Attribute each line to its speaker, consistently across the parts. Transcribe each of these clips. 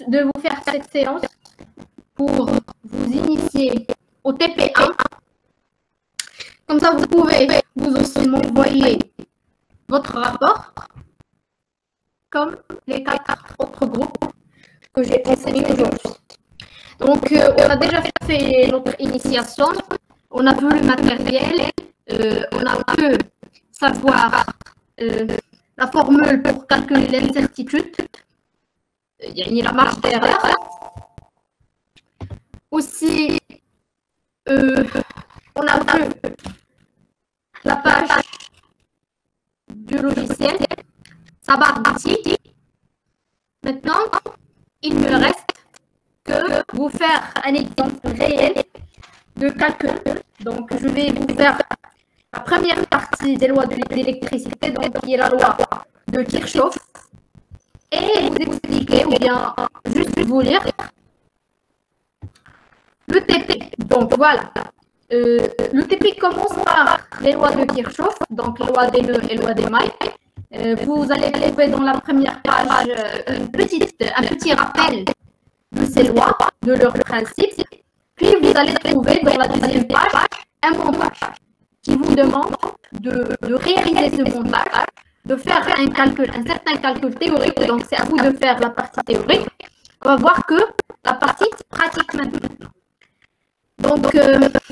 Speaker 1: de vous faire cette séance pour vous initier au TP1. Comme ça, vous pouvez vous aussi m'envoyer votre rapport, comme les 4 autres groupes que j'ai enseignés aujourd'hui. Donc, on a déjà fait notre initiation, on a vu le matériel, on a pu savoir la formule pour calculer l'incertitude, il y a la marge d'erreur. Aussi, on a vu la page du logiciel, sa barre d'outils. Maintenant, il me reste que vous faire un exemple réel de calcul. Donc, je vais vous faire la première partie des lois de l'électricité, donc qui est la loi de Kirchhoff, et vous expliquer ou bien juste vous lire le TP. Donc, voilà. Le TP commence par les lois de Kirchhoff, donc loi des nœuds et loi des mailles. Vous allez trouver dans la première page un petit rappel de ces lois, de leurs principes. Puis vous allez trouver dans la deuxième page un montage qui vous demande de réaliser ce montage, de faire un certain calcul théorique. Donc c'est à vous de faire la partie théorique. On va voir que la partie pratique maintenant. Donc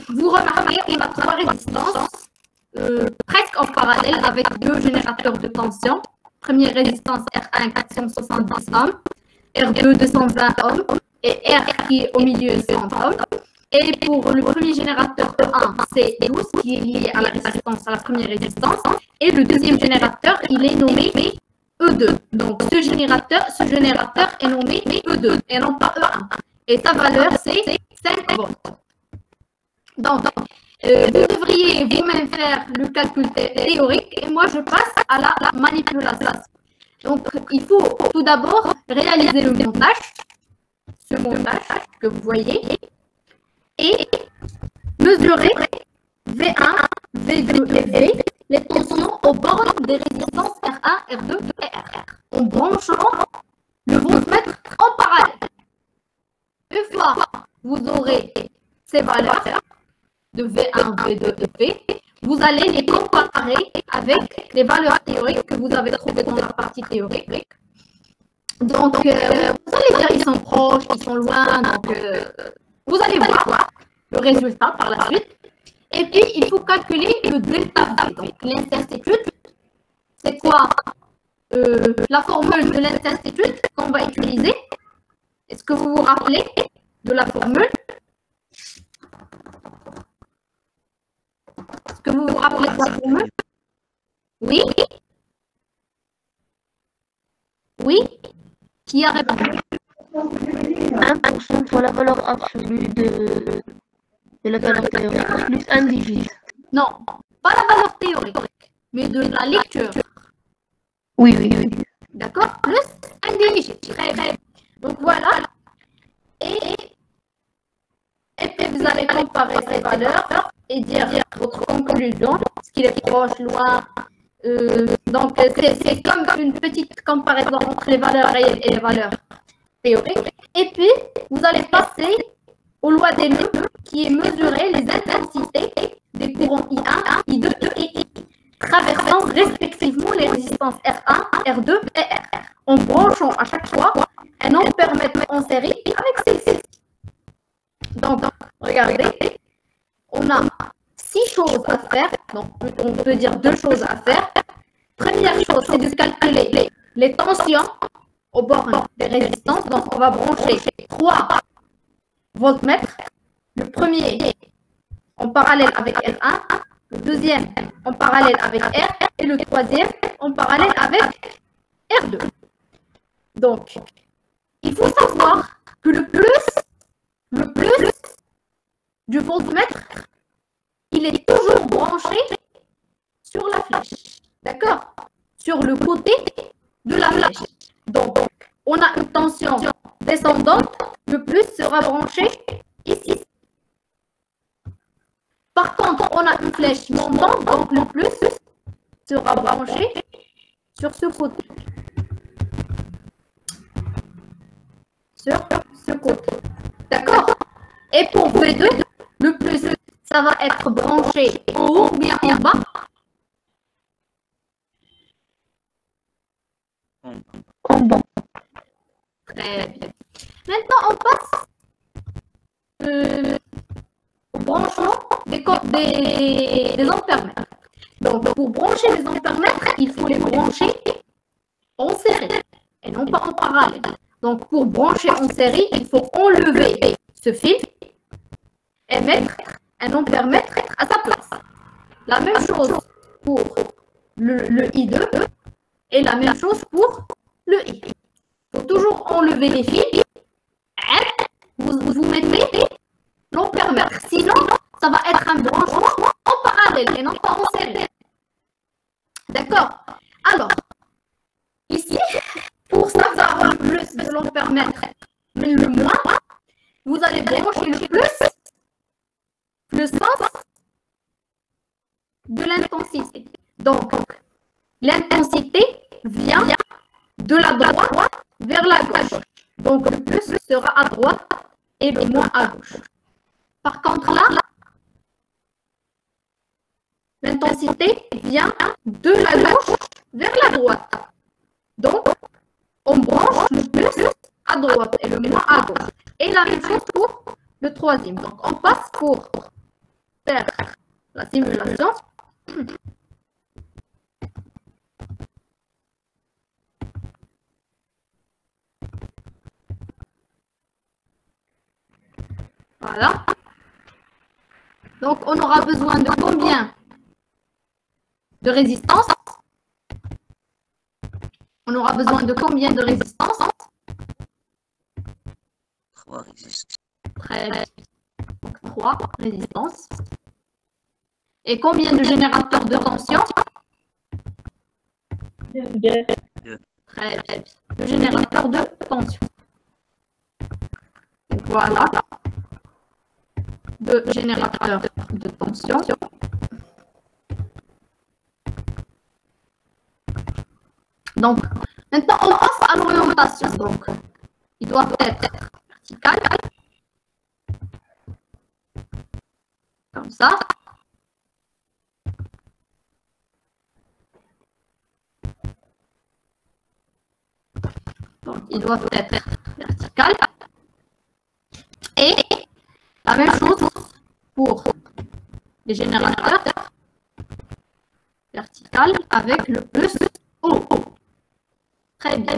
Speaker 1: vous remarquez, on a 3 résistances presque en parallèle avec 2 générateurs de tension. Première résistance R1 470 ohms, R2 220 ohms et R qui est au milieu 100 ohms. Et pour le premier générateur E1, c'est 12 qui est lié à la résistance, à la première résistance. Et le deuxième générateur, il est nommé E2. Donc ce générateur est nommé E2 et non pas E1. Et sa valeur, c'est 5 volts. Donc, vous devriez vous-même faire le calcul théorique et moi, je passe à la manipulation. Donc, il faut tout d'abord réaliser le montage, ce montage que vous voyez, et mesurer V1, V2 et V, les tensions aux bornes des résistances R1, R2 et R. En branchant le voltmètre en parallèle. Une fois vous aurez ces valeurs de V1, V2 et V, vous allez les comparer avec les valeurs théoriques que vous avez trouvées dans la partie théorique. Donc, vous allez dire ils sont proches, ils sont loin, donc vous allez voir le résultat par la suite. Et puis, il faut calculer le delta V, donc l'incertitude. C'est quoi la formule de l'incertitude qu'on va utiliser? Est-ce que vous vous rappelez de la formule? Est-ce que vous vous rappelez de la formule? Oui? Oui? Qui a répondu?
Speaker 2: 1% pour la valeur absolue de la valeur théorique, plus 1 divise.
Speaker 1: Non, pas la valeur théorique, mais de la lecture.
Speaker 2: Oui.
Speaker 1: D'accord? Plus 1 divise. Très bien. Donc voilà. Et puis vous allez comparer ces valeurs et dire votre conclusion, est-ce qu'il est proche, loin. Donc c'est comme une petite comparaison entre les valeurs réelles et les valeurs théoriques. Et puis vous allez passer aux lois des nœuds qui est mesurer les intensités des courants I1, I2 et I, traversant respectivement les résistances R1, R2 et R, en branchant à chaque fois un ampèremètre en série avec celle-ci. Donc, regardez, on a 6 choses à faire. Donc, on peut dire 2 choses à faire. Première chose, c'est de calculer les tensions aux bornes des résistances. Donc, on va brancher 3 voltmètres. Le premier en parallèle avec R1, le deuxième en parallèle avec R et le troisième en parallèle avec R2. Donc, il faut savoir que le plus du voltmètre, il est toujours branché sur la flèche. D'accord? Sur le côté de la flèche. Donc, on a une tension descendante, le plus sera branché ici. Par contre, on a une flèche montante, donc le plus sera branché sur ce côté. sur ce côté. D'accord? Et pour V2, le plus, ça va être branché en haut ou bien en bas?
Speaker 2: En bas.
Speaker 1: Très bien. Maintenant, on passe au branchement des ampèremètres. Donc, pour brancher les ampèremètres, il faut les brancher en série et non pas en parallèle. Donc, pour brancher en série, il faut enlever ce fil et mettre un ampèremètre à sa place. La même chose pour le I2 et la même chose pour le I. Il faut toujours enlever les fils et vous mettez l'ampèremètre. Sinon, ça va être un branchement en parallèle et non pas en série. D'accord? Alors, ici, pour savoir le plus de l'ampèremètre, mais le moins, vous allez brancher le plus le sens de l'intensité. Donc, l'intensité vient de la droite vers la gauche. Donc, le plus sera à droite et le moins à gauche. Par contre, là, l'intensité vient de la gauche vers la droite. Donc, on branche le plus à droite et le moins à gauche. Et la même chose pour le troisième. Donc, on passe pour faire la simulation. Voilà. Donc, on aura besoin de combien de résistance? On aura besoin de combien de résistance?
Speaker 3: 3 résistances.
Speaker 1: Très bien. Donc, 3 résistances. Et combien de générateurs de tension?
Speaker 2: 2.
Speaker 1: Très bien. Le générateur de tension. Donc, voilà. 2 générateurs de tension. Donc, maintenant, on passe à l'orientation. Donc, ils doivent être verticales. Comme ça. Donc, ils doivent être verticales. Et la même chose pour les générateurs verticales avec le plus haut. Très bien.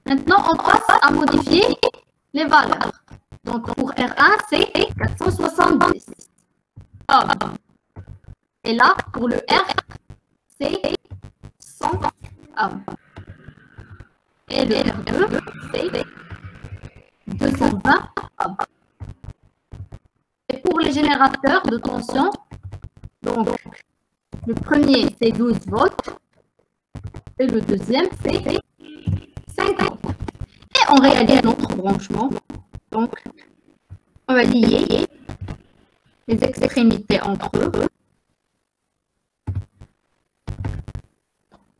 Speaker 1: Maintenant, on passe à modifier les valeurs. Donc, pour R1, c'est 470 ohms. Et là, pour le R, c'est 100 ohms. Et le R2, c'est 220 ohms. Et pour les générateurs de tension, donc, le premier, c'est 12 volts. Et le deuxième, c'est 50. Et on réalise notre branchement. Donc, on va lier les extrémités entre eux.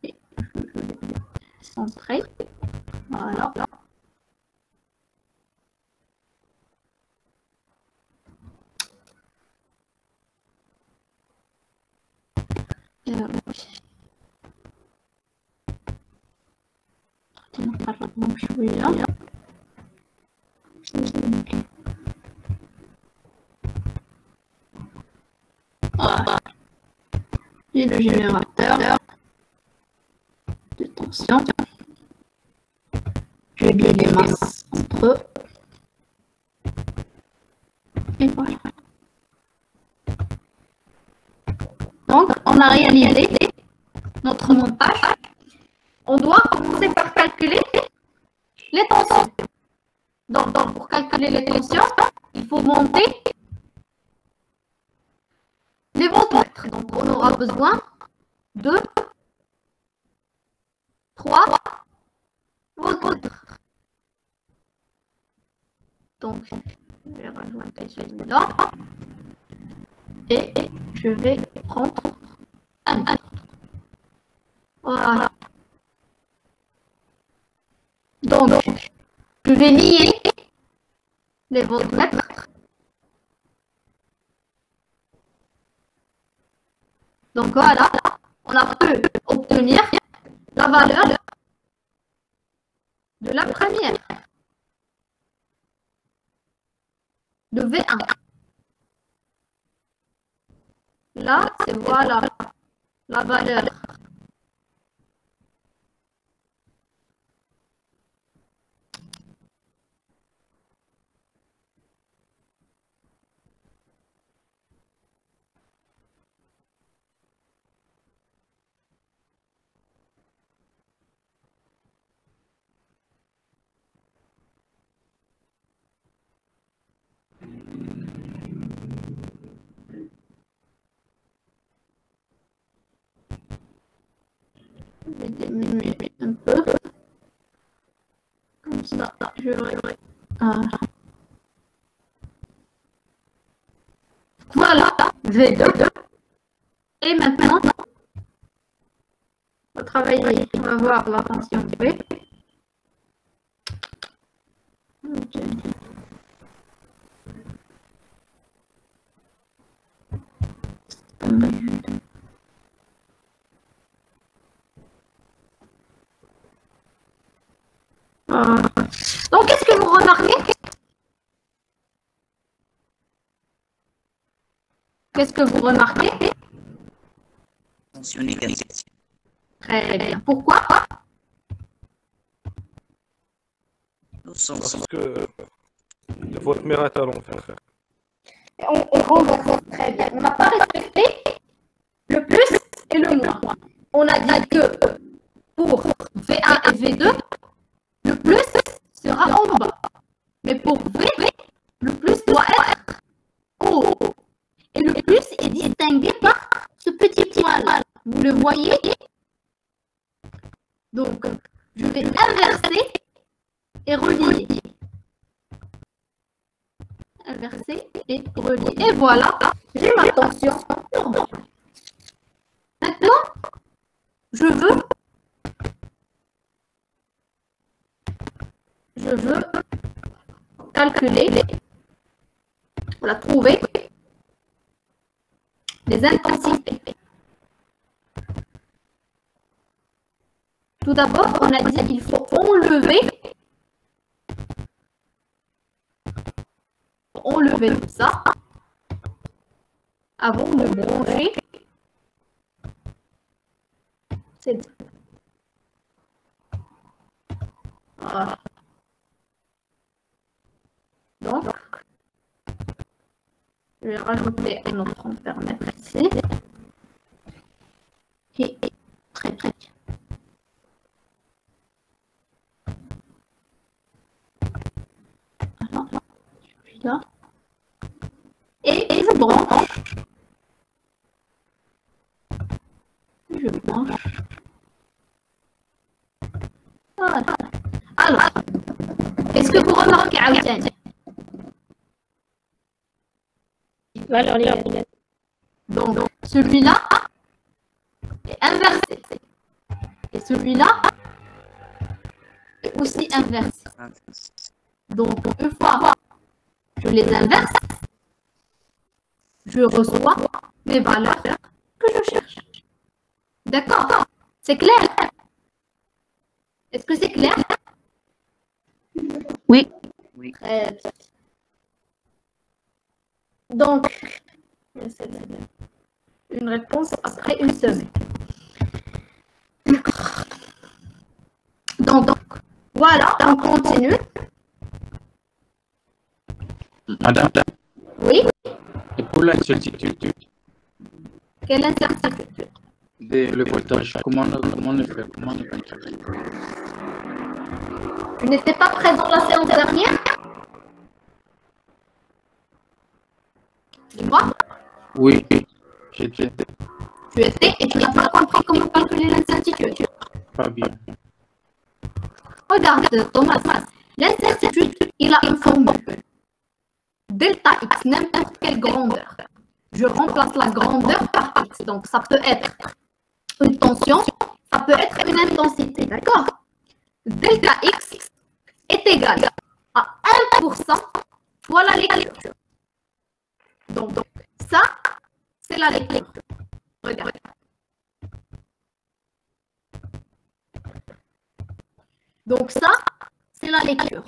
Speaker 1: Et centrer. Voilà. Voilà. Et le générateur de tension. Je lie les masses entre eux. Et voilà. Donc, on a réalisé notre montage. On doit commencer par calculer les tensions. Donc, pour calculer les tensions, il faut monter les voltmètres. Donc, on aura besoin de 3 voltmètres. Donc, je vais rajouter celui-là. Et je vais prendre un autre. Voilà. Donc, je vais lier les voltmètres. Donc voilà, on a pu obtenir la valeur de la première, de V1. Là, c'est voilà la valeur Je vais diminuer un peu. Comme ça, voilà, V2. Et maintenant, on va travailler. On va voir la fonction V. Okay. Donc, qu'est-ce que vous remarquez? Qu'est-ce que vous remarquez?
Speaker 3: Fonction négative.
Speaker 1: Très bien. Pourquoi?
Speaker 4: Parce que votre mère est à l'envers.
Speaker 1: On renverse très bien. On n'a pas respecté le plus et le moins. On a dit que pour V1 et V2, le plus sera en bas. Mais pour V, le plus doit être en haut. Et le plus est distingué par ce petit point-là. Vous le voyez? Donc, je vais inverser et relier. Inverser et relier. Et voilà, j'ai ma tension normale. Maintenant, je veux calculer, voilà, trouver les intensités. Tout d'abord, on a dit qu'il faut enlever tout ça avant de brancher. C'est bon. Voilà. Donc, je vais rajouter un autre ampèremètre ici. Et très bien. Alors, celui-là. Et je branche. Je branche. Voilà. Alors, est-ce que vous remarquez, Aoussane? Donc, celui-là est inversé. Et celui-là est aussi inversé. Donc, une fois que je les inverse, je reçois les valeurs que je cherche. D'accord? C'est clair? Est-ce que c'est clair?
Speaker 2: Oui.
Speaker 1: Très bien. Donc, une réponse après une semaine. D'accord. Donc, voilà, on continue.
Speaker 3: Madame,
Speaker 1: Oui,
Speaker 3: et pour l'incertitude
Speaker 1: quelle incertitude?
Speaker 3: le voltage, comment on fait?
Speaker 1: Tu n'étais pas présent la séance dernière? Dis-moi.
Speaker 3: Oui, j'étais
Speaker 1: Tu étais et tu n'as pas compris comment calculer l'incertitude.
Speaker 3: pas bien.
Speaker 1: Regarde, Thomas, l'incertitude, il a une formule. Delta x, n'importe quelle grandeur. Je remplace la grandeur par x. Donc, ça peut être une tension, ça peut être une intensité. D'accord? Delta x est égal à 1% la lecture. Donc ça, c'est la lecture. Regarde. Donc ça, c'est la lecture.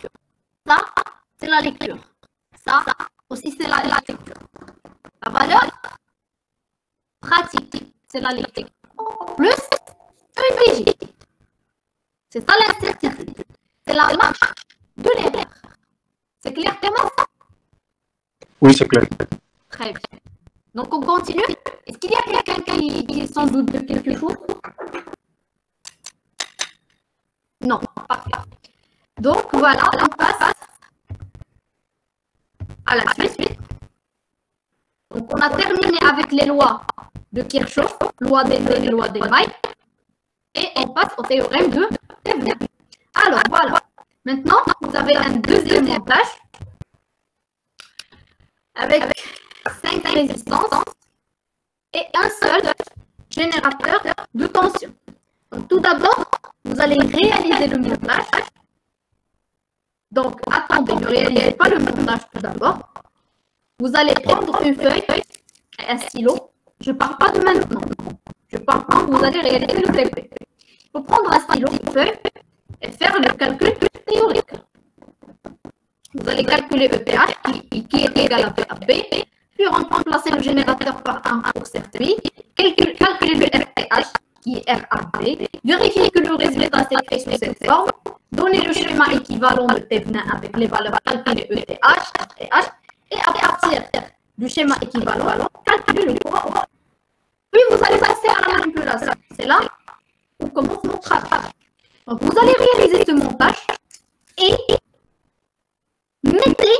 Speaker 1: Ça, c'est la lecture. Ça aussi, c'est la lecture. La valeur pratique, c'est la lecture. Plus une digit. C'est ça l'incertitude. C'est la marche de l'erreur. C'est clair, Clément?
Speaker 3: Oui, c'est clair.
Speaker 1: Très bien. Donc, on continue. Est-ce qu'il y a quelqu'un qui sans doute de quelque chose? Non, parfait. Donc, voilà, on passe à la suite. Donc, on a terminé avec les lois de Kirchhoff, loi des nœuds et loi des mailles. Et on passe au théorème de Thévenin. Alors, voilà. Maintenant, vous avez un deuxième montage avec 5 résistances et un seul générateur de tension. Donc, tout d'abord, vous allez réaliser le montage. Donc, attendez, ne réalisez pas le montage tout d'abord. Vous allez prendre une feuille et un stylo. Je ne parle pas de maintenant. Je parle quand vous allez réaliser le TP. Il faut prendre un stylo, une feuille et faire le calcul théorique. Vous allez calculer ETH qui est égal à B, puis remplacer le générateur par 1 pour circuit, calculer le RTH qui est RAB, vérifier que le résultat s'écrit sous cette forme, donner le schéma équivalent de Thévenin avec les valeurs calculées ETH, RTH, et à partir du schéma équivalent, calculer le courant. Puis vous allez passer à la manipulation. C'est là où commence mon travail. Donc vous allez réaliser ce montage et mettez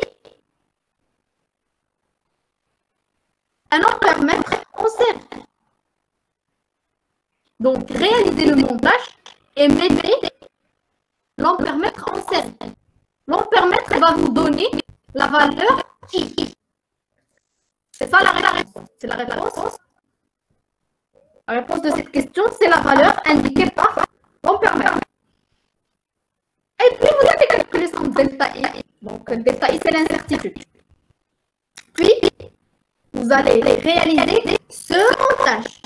Speaker 1: un ampèremètre en série. Donc réalisez le montage et mettez l'ampèremètre en série. L'ampèremètre va vous donner la valeur I. C'est ça la réponse. C'est la réponse. La réponse de cette question, c'est la valeur indiquée par l'ampèremètre. Et puis, vous avez calculé son delta I. Donc, delta I, c'est l'incertitude. Puis, vous allez réaliser ce montage.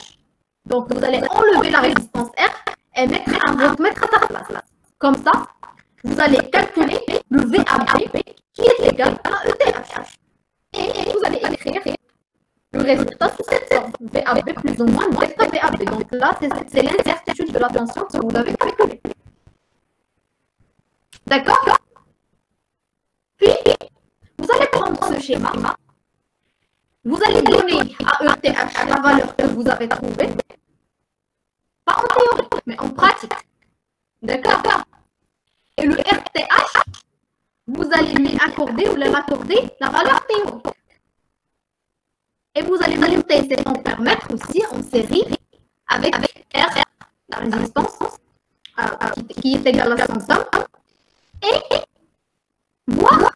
Speaker 1: Donc, vous allez enlever la résistance R et mettre un voltmètre à sa place. Comme ça, vous allez calculer le VAB qui est égal à ETH. Et vous allez écrire le résultat sous cette forme. VAB plus ou moins delta VAB. Donc là, c'est l'incertitude de la tension que vous avez calculée. D'accord? Puis, vous allez prendre ce schéma. Vous allez donner à ETH la valeur que vous avez trouvée. Pas en théorie, mais en pratique. D'accord? Et le RTH, vous allez lui accorder ou lui accorder la valeur théorique. Et vous allez monter cet ampèremètre aussi en série avec R, la résistance, qui est égale à son somme, et voir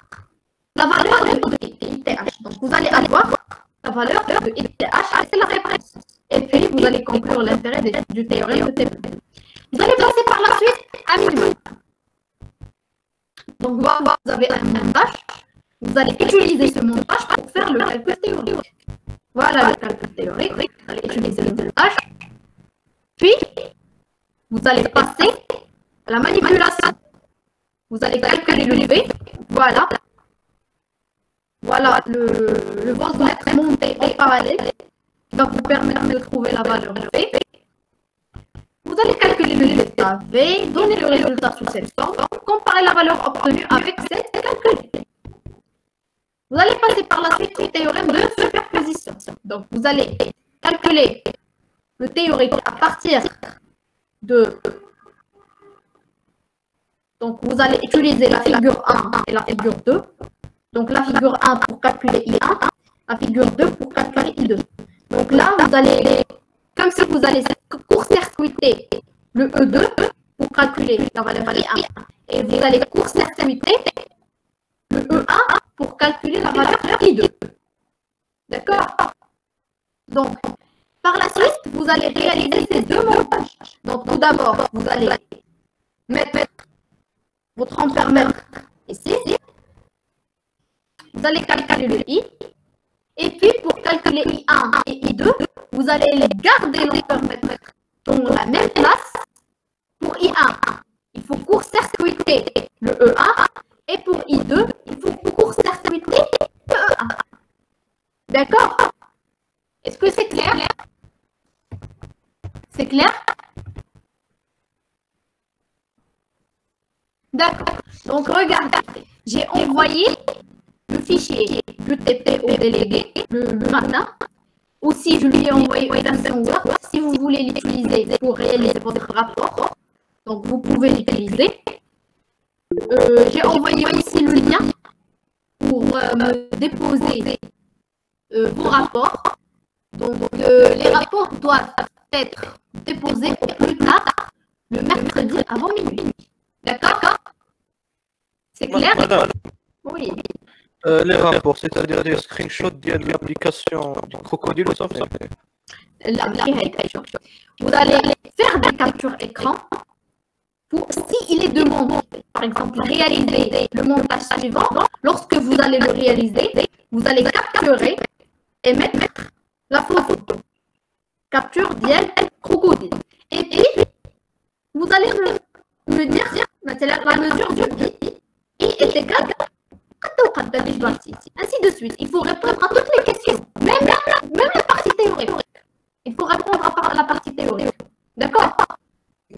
Speaker 1: la valeur de ETH. Donc vous allez avoir la valeur de ETH, et c'est la réponse. Et puis vous allez conclure l'intérêt du théorème de Thévenin. Vous allez passer par la suite à minimum. Donc voilà, vous avez un montage. Vous allez utiliser ce montage pour faire le calcul théorique. Voilà le calcul théorique. Vous allez utiliser le montage. Puis, vous allez passer à la manipulation. Vous allez calculer le V. Voilà. Voilà le voltmètre monté en parallèle qui va vous permettre de trouver la valeur de V. Vous allez calculer le delta V, donner le résultat sous cette forme, comparer la valeur obtenue avec cette calculée. Vous allez passer par la suite au théorème de superposition. Donc, vous allez calculer le théorique à partir de... Donc, vous allez utiliser la figure 1 et la figure 2. Donc, la figure 1 pour calculer I1, la figure 2 pour calculer I2. Donc là, vous allez, comme si vous allez court-circuiter le E2 pour calculer la valeur I1. Et vous allez court-circuiter le E1 pour calculer la valeur I2. D'accord? Donc, par la suite, vous allez réaliser ces deux montages. Donc, tout d'abord, vous allez mettre votre ampèremètre ici. vous allez calculer le I. Et puis, pour calculer I1 et I2, vous allez les garder l'ampère-mètre dans la même place pour I1. Il faut court-circuiter le E1. Et pour I2, il faut court-circuiter le E1. D'accord? Est-ce que c'est clair? C'est clair? D'accord. Donc, regardez. J'ai envoyé le fichier, le TP au délégué le matin. Aussi, je lui ai envoyé une version Word si vous voulez l'utiliser pour réaliser votre rapport. Donc, vous pouvez l'utiliser. J'ai envoyé ici le lien pour me déposer vos rapports. Donc, les rapports doivent être déposés au plus tard le mercredi avant minuit. D'accord? C'est clair?
Speaker 4: Madame,
Speaker 1: Oui.
Speaker 4: les rapports, c'est-à-dire des screenshots de l'application du crocodile ou ça?
Speaker 1: Là, vous allez faire des captures écran pour, s'il est demandé, par exemple, réaliser le montage suivant, lorsque vous allez le réaliser, vous allez capturer et mettre la photo. Capture d'IEL crocodile. Et puis, vous allez me dire la mesure du I est égale ainsi de suite. Il faut répondre à toutes les questions, même la partie théorique. Il faut répondre à la partie théorique. D'accord?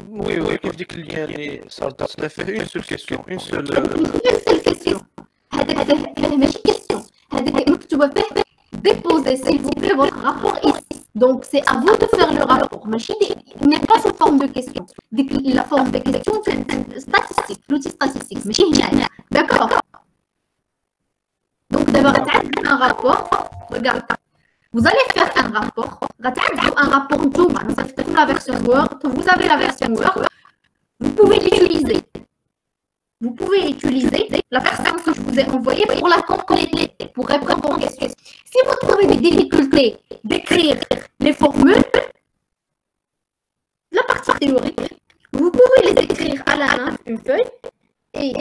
Speaker 4: Oui, je dis que le lien, ça fait une seule question, une seule...
Speaker 1: Une seule question. ماشي question. هذيك مكتوبة فيه déposez s'il vous plaît votre rapport ici. Donc c'est à vous de faire le rapport. Il n'est pas sous forme de question. La forme de question c'est statistique, l'outil statistique. ماشي هنا. D'accord? Donc d'abord un rapport. Regarde. Vous allez faire un rapport. Un rapport la version Word. Vous avez la version Word. Vous pouvez l'utiliser. Vous pouvez utiliser la version que je vous ai envoyée pour la compléter, pour répondre aux questions. Si vous trouvez des difficultés d'écrire les formules, la partie théorique, vous pouvez les écrire à la main, une feuille, et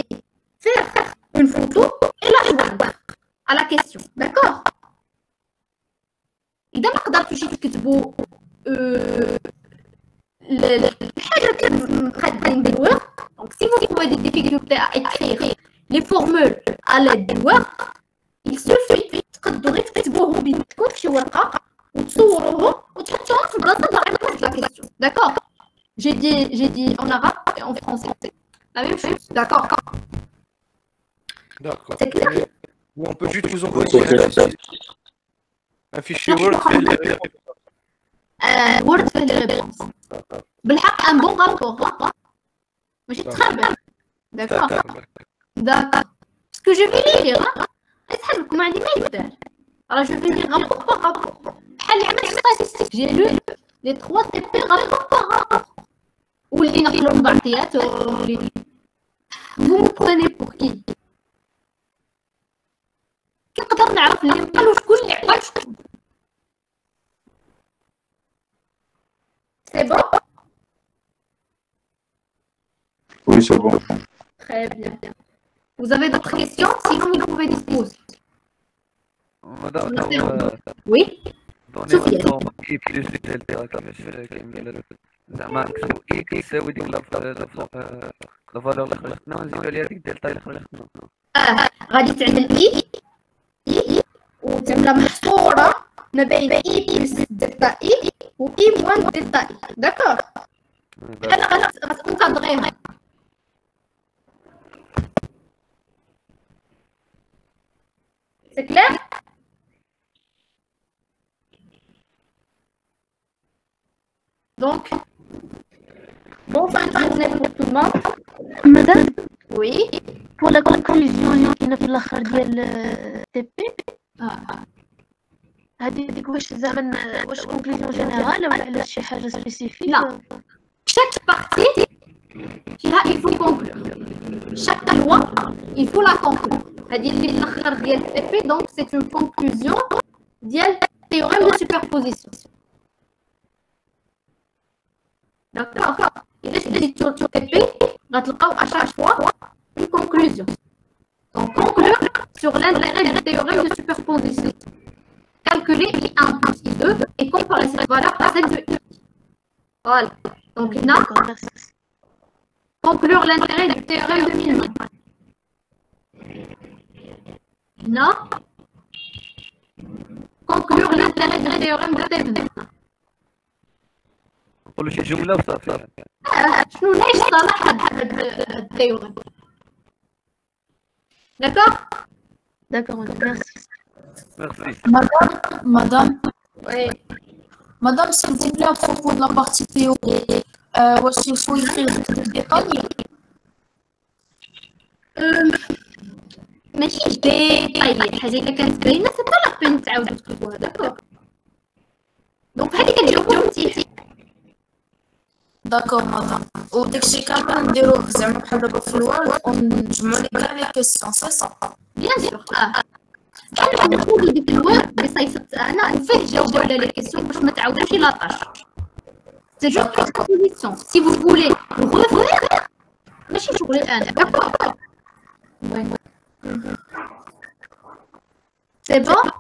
Speaker 1: faire une photo et la joindre à la question. D'accord? إذا ما قدرتوش تكتبوا الحاجة مقادين بالوورد. Donc si vous trouvez des difficultés à écrire les formules à l'aide du Word, il suffit تقدروا تكتبوهم بيدكم في شي ورقة وتصوروهم وتحطوهم في بلاصة de la réponse de la question. D'accord? J'ai dit en arabe et en français. La même chose. D'accord?
Speaker 4: D'accord.
Speaker 1: C'est clair?
Speaker 4: On peut juste vous envoyer un fichier Word fait les réponses.
Speaker 1: Word fait les réponses. بالحق un bon rapport. ماشي très bien. D'accord? D'accord. Ce que je vais lire, اسحبكم ما عندي ما يدار. Alors je vais lire rapport par rapport. بحال اللي عملت statistique. J'ai lu les 3 TP rapport par rapport. واللي نقلوا بعطيات واللي vous me prenez pour qui? كنقدر نعرف اللي قالوا شكون اللي عطى شكون. C'est bon?
Speaker 3: Oui, c'est bon.
Speaker 1: Très bien. Vous avez d'autres questions? Sinon, vous pouvez disposer.
Speaker 5: Madame,
Speaker 1: Oui?
Speaker 5: donnez moi I plus delta كمش كمل زعما نكتبو I كيساوي ديك لا فالور اللي خلقنا ونزيدو عليها ديك دلتا اللي خلقنا.
Speaker 1: غادي تعمل إي وتعملها محصورة ما بين إي بلس دلتا إي و إي موان دلتا إي. داكور؟ بحال غتنكادغيها. C'est clair? Donc, bonne fin de journée pour tout le monde.
Speaker 2: Madame,
Speaker 1: Oui.
Speaker 2: pour la conclusion اللي كاينه في الاخر ديال تي بي هذيك واش زعما واش كونكلوزيون جينيرال ولا على شي حاجه سبيسيفيك؟
Speaker 1: لا. Chaque partie, il faut conclure. Chaque loi, il faut la conclure. C'est-à-dire que l'akhar ديال TP, donc c'est une conclusion ديال théorème de superposition. D'accord? إذا شديتو TP, غتلقاو à chaque fois une conclusion. Donc conclure, sur l'intérêt du théorème de superposition. Calculer I1 plus I2 et comparer cette valeur à celle de I. Voilà. Donc, là,
Speaker 2: D'accord, merci.
Speaker 1: conclure l'intérêt du théorème de Millman. Là, conclure l'intérêt du théorème de Thévenin.
Speaker 5: نقولوا شي جملة وصافي.
Speaker 1: شنو ليش صلاح هذا التhéorème. D'accord?
Speaker 2: D'accord, merci.
Speaker 5: Merci.
Speaker 6: Madame,
Speaker 1: Oui.
Speaker 6: Madame, s'il vous plaît, à propos de la partie théorique, voici, il faut écrire des détails.
Speaker 1: ماشي ديتايلي حاجه الا كانت باينه حتى لا بين تعاودوا تكتبوها داكوغ دونك هذه كتجاوبوا انتي
Speaker 6: D'accord, madame. Ou dès que j'ai quelqu'un de l'eau, زعما بحال دابا في الوالد ونجمعوا لي كاع لي كيسيون سي سا.
Speaker 1: بيان سور كان نقول ديك الوورد اللي صيفط انا وفيه جاوبوا على لي كيسيون باش ما تعاودوش لاطاش سي جوست une proposition si vous voulez refaire ماشي شغلي انا داكوغ سي بون